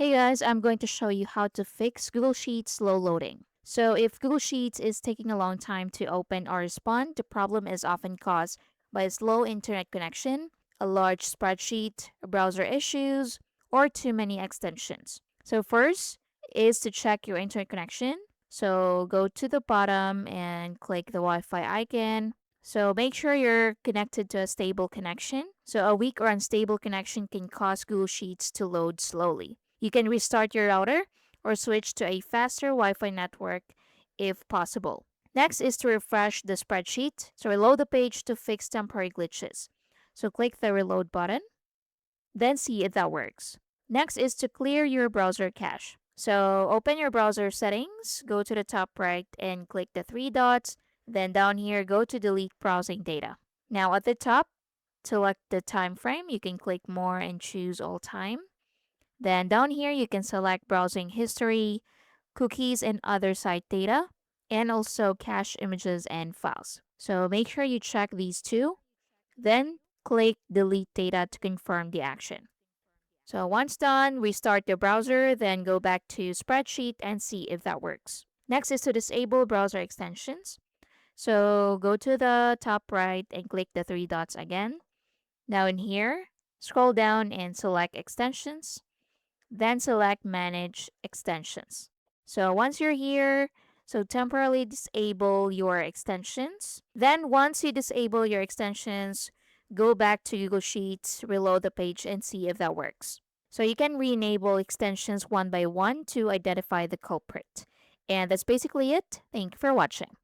Hey guys, I'm going to show you how to fix Google Sheets slow loading. So if Google Sheets is taking a long time to open or respond, the problem is often caused by a slow internet connection, a large spreadsheet, browser issues, or too many extensions. So first is to check your internet connection. So go to the bottom and click the Wi-Fi icon. So make sure you're connected to a stable connection. So a weak or unstable connection can cause Google Sheets to load slowly. You can restart your router or switch to a faster Wi Fi network if possible. Next is to refresh the spreadsheet. So reload the page to fix temporary glitches. So click the reload button, then see if that works. Next is to clear your browser cache. So open your browser settings, go to the top right and click the three dots. Then down here, go to delete browsing data. Now at the top, select the time frame. You can click more and choose all time. Then down here, you can select browsing history, cookies, and other site data, and also cache images and files. So make sure you check these two, then click delete data to confirm the action. So once done, restart the browser, then go back to spreadsheet and see if that works. Next is to disable browser extensions. So go to the top right and click the three dots again. Now in here, scroll down and select extensions. Then select Manage Extensions. So once you're here, so temporarily disable your extensions. Then once you disable your extensions, go back to Google Sheets, reload the page, and see if that works. So you can re-enable extensions one by one to identify the culprit. And that's basically it. Thank you for watching.